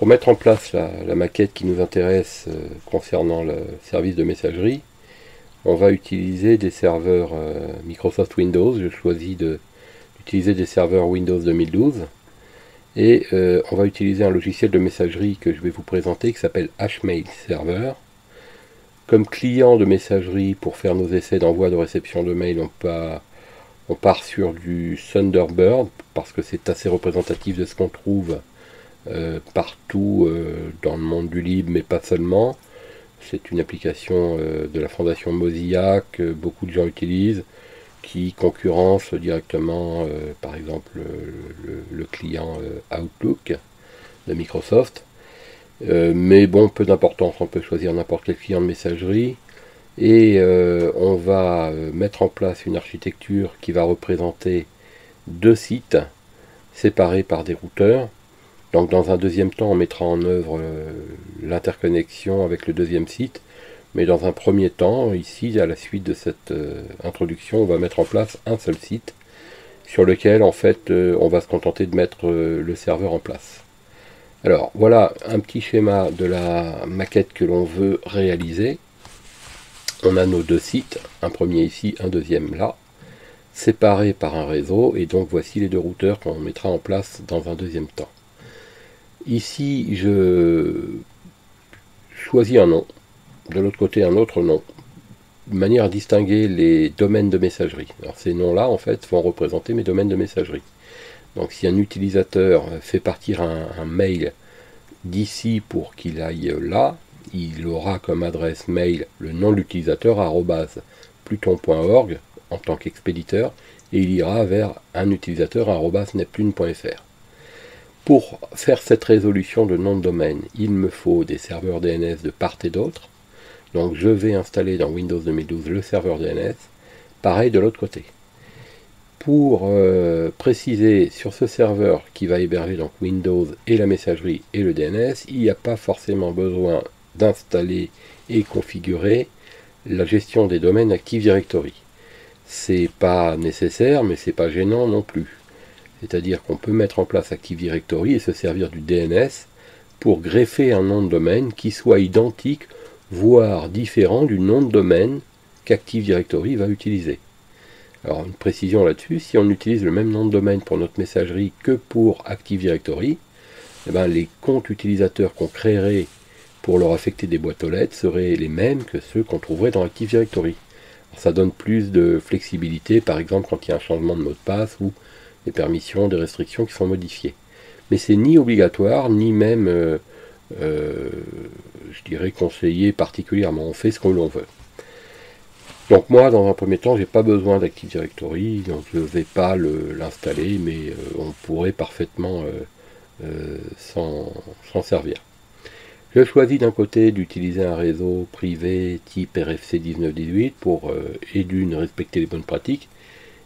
Pour mettre en place la maquette qui nous intéresse concernant le service de messagerie, on va utiliser des serveurs Microsoft Windows. Je choisis d'utiliser des serveurs Windows 2012. Et on va utiliser un logiciel de messagerie que je vais vous présenter qui s'appelle HMail Server. Comme client de messagerie, pour faire nos essais d'envoi de réception de mail, on part sur du Thunderbird parce que c'est assez représentatif de ce qu'on trouve partout dans le monde du libre, mais pas seulement. C'est une application de la fondation Mozilla que beaucoup de gens utilisent, qui concurrence directement, par exemple, le client Outlook de Microsoft. Mais bon, peu d'importance, on peut choisir n'importe quel client de messagerie. Et on va mettre en place une architecture qui va représenter deux sites séparés par des routeurs. Donc dans un deuxième temps, on mettra en œuvre l'interconnexion avec le deuxième site. Mais dans un premier temps, ici, à la suite de cette introduction, on va mettre en place un seul site sur lequel, en fait, on va se contenter de mettre le serveur en place. Alors, voilà un petit schéma de la maquette que l'on veut réaliser. On a nos deux sites, un premier ici, un deuxième là, séparés par un réseau, et donc voici les deux routeurs qu'on mettra en place dans un deuxième temps. Ici, je choisis un nom, de l'autre côté un autre nom, de manière à distinguer les domaines de messagerie. Alors ces noms-là, en fait, vont représenter mes domaines de messagerie. Donc si un utilisateur fait partir un mail d'ici pour qu'il aille là, il aura comme adresse mail le nom de l'utilisateur @pluton.org en tant qu'expéditeur, et il ira vers un utilisateur @neptune.fr. Pour faire cette résolution de nom de domaine, il me faut des serveurs DNS de part et d'autre. Donc je vais installer dans Windows 2012 le serveur DNS, pareil de l'autre côté. Pour préciser sur ce serveur qui va héberger donc Windows et la messagerie et le DNS, il n'y a pas forcément besoin d'installer et configurer la gestion des domaines Active Directory. C'est pas nécessaire, mais c'est pas gênant non plus. C'est-à-dire qu'on peut mettre en place Active Directory et se servir du DNS pour greffer un nom de domaine qui soit identique, voire différent du nom de domaine qu'Active Directory va utiliser. Alors une précision là-dessus, si on utilise le même nom de domaine pour notre messagerie que pour Active Directory, eh ben, les comptes utilisateurs qu'on créerait pour leur affecter des boîtes aux lettres seraient les mêmes que ceux qu'on trouverait dans Active Directory. Alors, ça donne plus de flexibilité, par exemple quand il y a un changement de mot de passe ou des permissions, des restrictions qui sont modifiées. Mais c'est ni obligatoire, ni même, je dirais, conseillé particulièrement. On fait ce que l'on veut. Donc moi, dans un premier temps, j'ai pas besoin d'Active Directory, donc je ne vais pas l'installer, mais on pourrait parfaitement s'en servir. Je choisis d'un côté d'utiliser un réseau privé type RFC 1918 pour, et d'une, respecter les bonnes pratiques,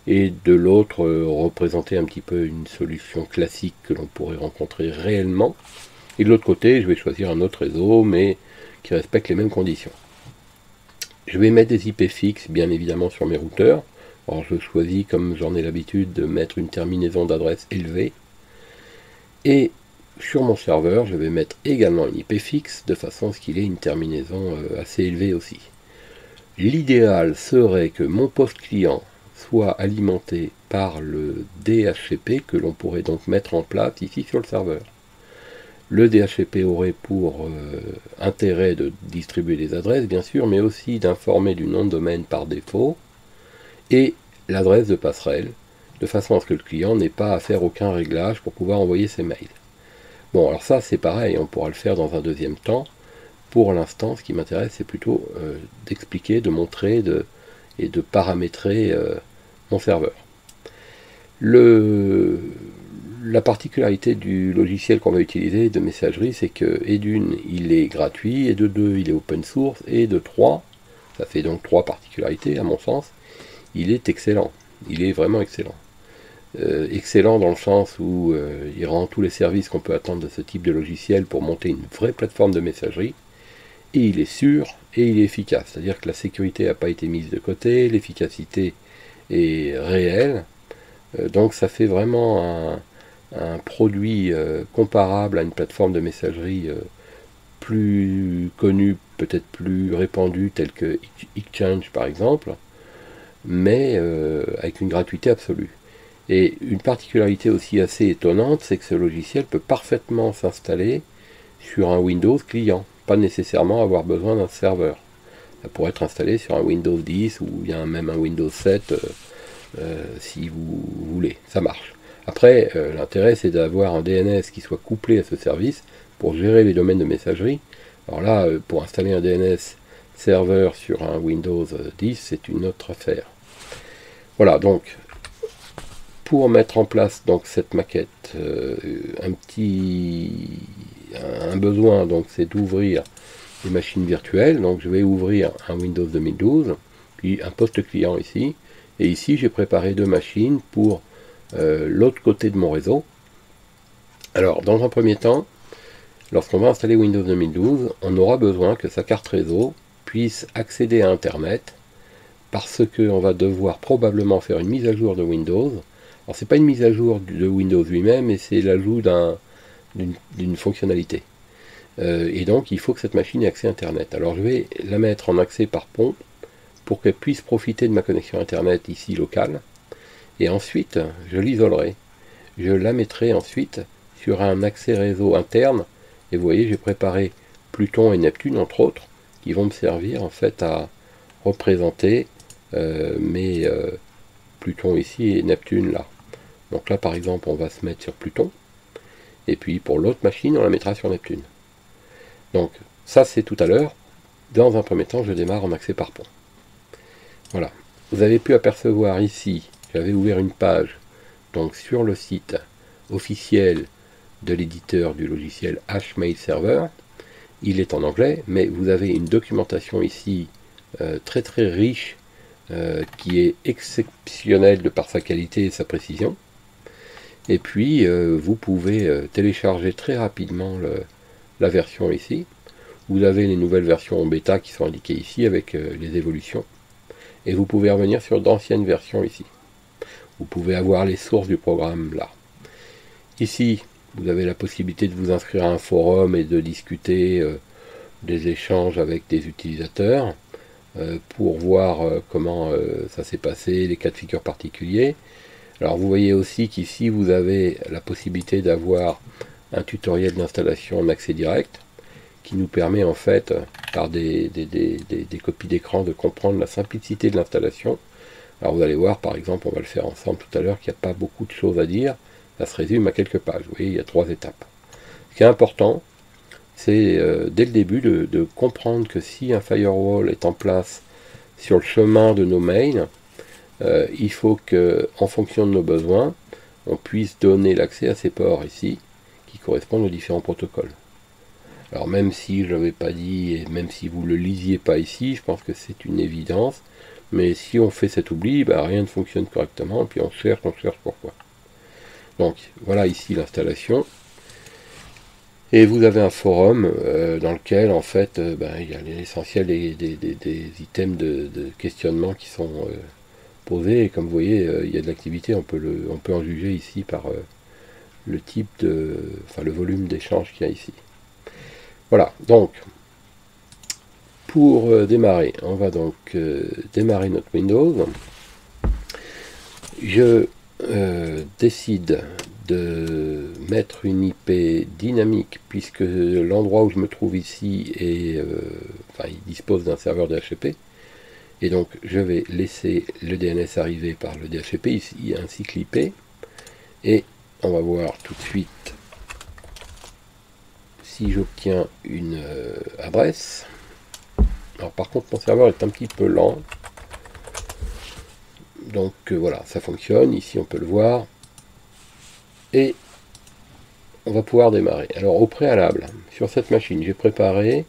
et de l'autre, représenter un petit peu une solution classique que l'on pourrait rencontrer réellement. Et de l'autre côté, je vais choisir un autre réseau, mais qui respecte les mêmes conditions. Je vais mettre des IP fixes, bien évidemment, sur mes routeurs. Alors je choisis, comme j'en ai l'habitude, de mettre une terminaison d'adresse élevée. Et sur mon serveur, je vais mettre également une IP fixe, de façon à ce qu'il ait une terminaison assez élevée aussi. L'idéal serait que mon poste client soit alimenté par le DHCP que l'on pourrait donc mettre en place ici sur le serveur. Le DHCP aurait pour intérêt de distribuer les adresses, bien sûr, mais aussi d'informer du nom de domaine par défaut et l'adresse de passerelle, de façon à ce que le client n'ait pas à faire aucun réglage pour pouvoir envoyer ses mails. Bon, alors ça c'est pareil, on pourra le faire dans un deuxième temps. Pour l'instant, ce qui m'intéresse, c'est plutôt d'expliquer, de montrer et de paramétrer mon serveur. La particularité du logiciel qu'on va utiliser de messagerie, c'est que, et d'une, il est gratuit, et de deux, il est open source, et de trois, ça fait donc trois particularités à mon sens, il est excellent. Il est vraiment excellent. Excellent dans le sens où il rend tous les services qu'on peut attendre de ce type de logiciel pour monter une vraie plateforme de messagerie, et il est sûr et il est efficace. C'est-à-dire que la sécurité n'a pas été mise de côté, l'efficacité est réelle, donc ça fait vraiment un produit comparable à une plateforme de messagerie plus connue, peut-être plus répandue, telle que Exchange par exemple, mais avec une gratuité absolue. Et une particularité aussi assez étonnante, c'est que ce logiciel peut parfaitement s'installer sur un Windows client, pas nécessairement avoir besoin d'un serveur. Ça pourrait être installé sur un Windows 10 ou il y a même un Windows 7 si vous voulez, ça marche. Après, l'intérêt c'est d'avoir un DNS qui soit couplé à ce service pour gérer les domaines de messagerie. Alors là, pour installer un DNS serveur sur un Windows 10, c'est une autre affaire. Voilà, donc pour mettre en place donc cette maquette, un besoin donc c'est d'ouvrir des machines virtuelles. Donc je vais ouvrir un Windows 2012, puis un poste client ici, et ici j'ai préparé deux machines pour l'autre côté de mon réseau. Alors dans un premier temps, lorsqu'on va installer Windows 2012, on aura besoin que sa carte réseau puisse accéder à Internet, parce qu'on va devoir probablement faire une mise à jour de Windows. Alors c'est pas une mise à jour de Windows lui-même, mais c'est l'ajout d'une fonctionnalité. Et donc il faut que cette machine ait accès à Internet. Alors je vais la mettre en accès par pont pour qu'elle puisse profiter de ma connexion Internet ici locale. Et ensuite je l'isolerai. Je la mettrai ensuite sur un accès réseau interne. Et vous voyez, j'ai préparé Pluton et Neptune entre autres, qui vont me servir en fait à représenter mes Pluton ici et Neptune là. Donc là par exemple on va se mettre sur Pluton, et puis pour l'autre machine on la mettra sur Neptune. Donc ça c'est tout à l'heure. Dans un premier temps je démarre en accès par pont. Voilà, vous avez pu apercevoir ici, j'avais ouvert une page donc sur le site officiel de l'éditeur du logiciel HMail Server. Il est en anglais, mais vous avez une documentation ici très très riche, qui est exceptionnelle de par sa qualité et sa précision. Et puis vous pouvez télécharger très rapidement la version ici. Vous avez les nouvelles versions en bêta qui sont indiquées ici avec les évolutions. Et vous pouvez revenir sur d'anciennes versions ici. Vous pouvez avoir les sources du programme là. Ici, vous avez la possibilité de vous inscrire à un forum et de discuter des échanges avec des utilisateurs pour voir comment ça s'est passé, les cas de figure particuliers. Alors vous voyez aussi qu'ici vous avez la possibilité d'avoir un tutoriel d'installation en accès direct qui nous permet en fait par des copies d'écran de comprendre la simplicité de l'installation. Alors vous allez voir par exemple, on va le faire ensemble tout à l'heure, qu'il n'y a pas beaucoup de choses à dire, ça se résume à quelques pages. Vous voyez, il y a 3 étapes. Ce qui est important, c'est dès le début de comprendre que si un firewall est en place sur le chemin de nos mails, il faut que, en fonction de nos besoins, on puisse donner l'accès à ces ports ici, qui correspondent aux différents protocoles. Alors même si je ne l'avais pas dit, et même si vous ne le lisiez pas ici, je pense que c'est une évidence, mais si on fait cet oubli, rien ne fonctionne correctement, et puis on cherche pourquoi. Donc voilà ici l'installation. Et vous avez un forum dans lequel en fait il y a l'essentiel des items de questionnement qui sont posés, et comme vous voyez il y a de l'activité, on peut en juger ici par le type le volume d'échange qu'il y a ici. Voilà, donc pour démarrer, on va donc démarrer notre Windows. Je décide de mettre une IP dynamique puisque l'endroit où je me trouve ici il dispose d'un serveur DHCP, et donc je vais laisser le DNS arriver par le DHCP ici ainsi que l'IP, et on va voir tout de suite si j'obtiens une adresse. Alors par contre mon serveur est un petit peu lent, donc voilà, ça fonctionne, ici on peut le voir, et on va pouvoir démarrer. Alors au préalable, sur cette machine, j'ai préparé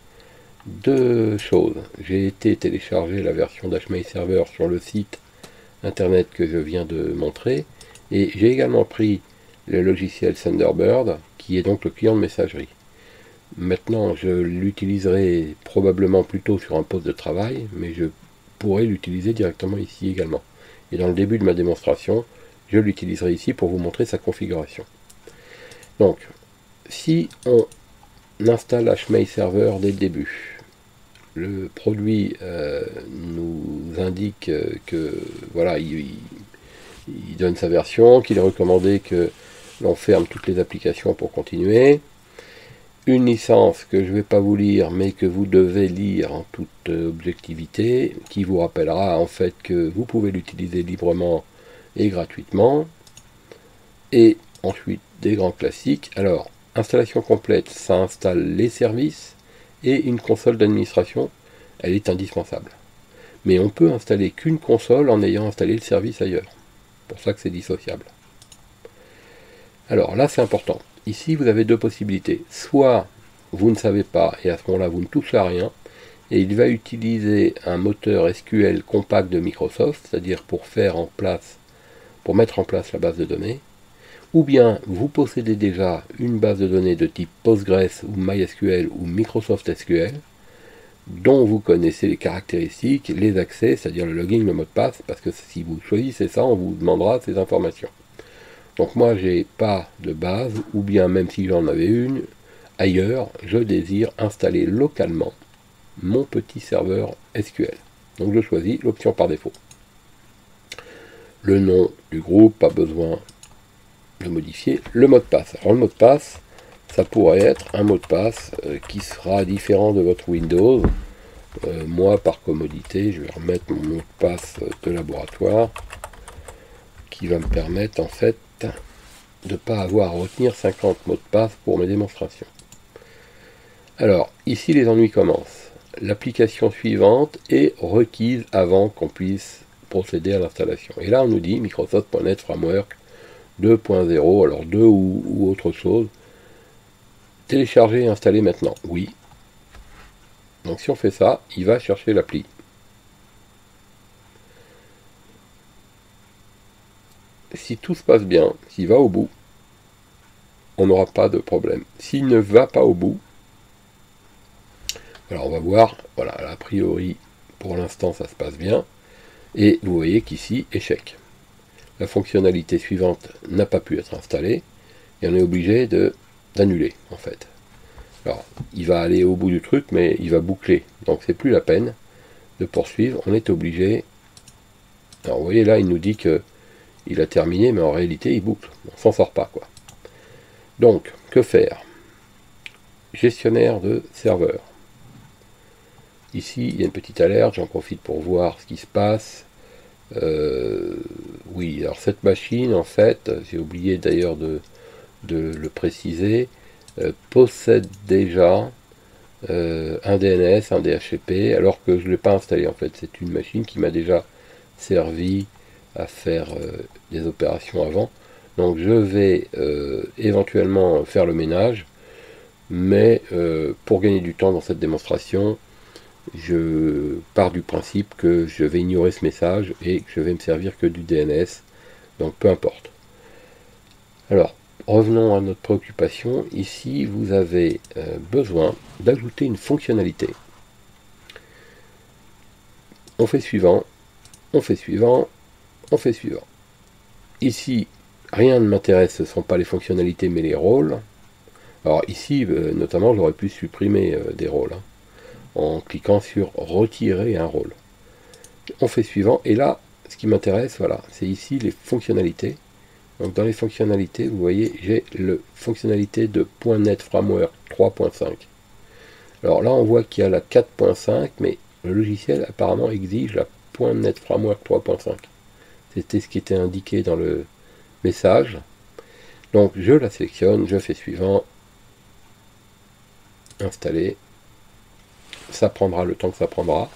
deux choses. J'ai été télécharger la version d'HMail Server sur le site internet que je viens de montrer, et j'ai également pris le logiciel Thunderbird, qui est donc le client de messagerie. Maintenant, je l'utiliserai probablement plutôt sur un poste de travail, mais je pourrais l'utiliser directement ici également. Et dans le début de ma démonstration, je l'utiliserai ici pour vous montrer sa configuration. Donc, si on installe HMail Server dès le début, le produit nous indique que voilà, il donne sa version, qu'il est recommandé que l'on ferme toutes les applications pour continuer. Une licence que je ne vais pas vous lire, mais que vous devez lire en toute objectivité, qui vous rappellera en fait que vous pouvez l'utiliser librement et gratuitement. Et ensuite, des grands classiques. Alors, installation complète, ça installe les services et une console d'administration, elle est indispensable. Mais on peut installer qu'une console en ayant installé le service ailleurs. C'est pour ça que c'est dissociable. Alors là, c'est important. Ici, vous avez deux possibilités. Soit vous ne savez pas, et à ce moment-là, vous ne touchez à rien, et il va utiliser un moteur SQL compact de Microsoft, c'est-à-dire pour mettre en place la base de données, ou bien vous possédez déjà une base de données de type Postgres ou MySQL ou Microsoft SQL, dont vous connaissez les caractéristiques, les accès, c'est-à-dire le login, le mot de passe, parce que si vous choisissez ça, on vous demandera ces informations. Donc moi, j'ai pas de base, ou bien même si j'en avais une, ailleurs, je désire installer localement mon petit serveur SQL. Donc je choisis l'option par défaut. Le nom du groupe, pas besoin de modifier. Le mot de passe. Alors le mot de passe, ça pourrait être un mot de passe qui sera différent de votre Windows. Moi, par commodité, je vais remettre mon mot de passe de laboratoire qui va me permettre en fait de ne pas avoir à retenir 50 mots de passe pour mes démonstrations. Alors, ici les ennuis commencent. L'application suivante est requise avant qu'on puisse procéder à l'installation. Et là, on nous dit Microsoft.NET Framework 2.0, alors 2 ou autre chose. Télécharger et installer maintenant. Oui. Donc si on fait ça, il va chercher l'appli. Si tout se passe bien, s'il va au bout, on n'aura pas de problème. S'il ne va pas au bout, alors on va voir, voilà, a priori, pour l'instant ça se passe bien, et vous voyez qu'ici, échec. La fonctionnalité suivante n'a pas pu être installée, et on est obligé d'annuler, en fait. Alors, il va aller au bout du truc, mais il va boucler, donc c'est plus la peine de poursuivre, on est obligé. Alors vous voyez là, il nous dit que il a terminé, mais en réalité, il boucle, on s'en sort pas, quoi. Donc, que faire? Gestionnaire de serveur. Ici, il y a une petite alerte, j'en profite pour voir ce qui se passe. Oui, alors cette machine, en fait, j'ai oublié d'ailleurs de le préciser, possède déjà un DNS, un DHCP, alors que je ne l'ai pas installé. En fait, c'est une machine qui m'a déjà servi à faire des opérations avant. Donc je vais éventuellement faire le ménage, mais pour gagner du temps dans cette démonstration, je pars du principe que je vais ignorer ce message et que je vais me servir que du DNS, donc peu importe. Alors, revenons à notre préoccupation. Ici, vous avez besoin d'ajouter une fonctionnalité. On fait suivant, on fait suivant, on fait suivant. Ici, rien ne m'intéresse, ce ne sont pas les fonctionnalités mais les rôles. Alors ici, notamment, j'aurais pu supprimer des rôles, hein, en cliquant sur retirer un rôle. On fait suivant, et là, ce qui m'intéresse, voilà, c'est ici les fonctionnalités. Donc dans les fonctionnalités, vous voyez, j'ai le fonctionnalité de .NET Framework 3.5. Alors là, on voit qu'il y a la 4.5, mais le logiciel apparemment exige la .NET Framework 3.5. C'était ce qui était indiqué dans le message. Donc je la sélectionne, je fais suivant, installer. Ça prendra le temps que ça prendra,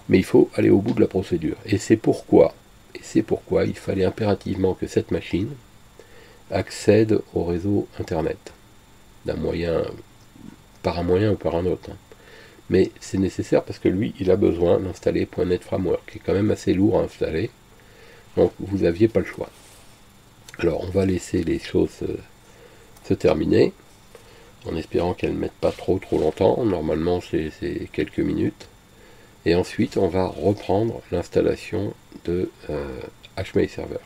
mais il faut aller au bout de la procédure. Et c'est pourquoi il fallait impérativement que cette machine accède au réseau internet d'un moyen, par un moyen ou par un autre. Mais c'est nécessaire parce que lui, il a besoin d'installer .NET Framework, qui est quand même assez lourd à installer. Donc vous n'aviez pas le choix. Alors on va laisser les choses se terminer, en espérant qu'elles ne mettent pas trop longtemps. Normalement c'est quelques minutes. Et ensuite on va reprendre l'installation de HMail Server.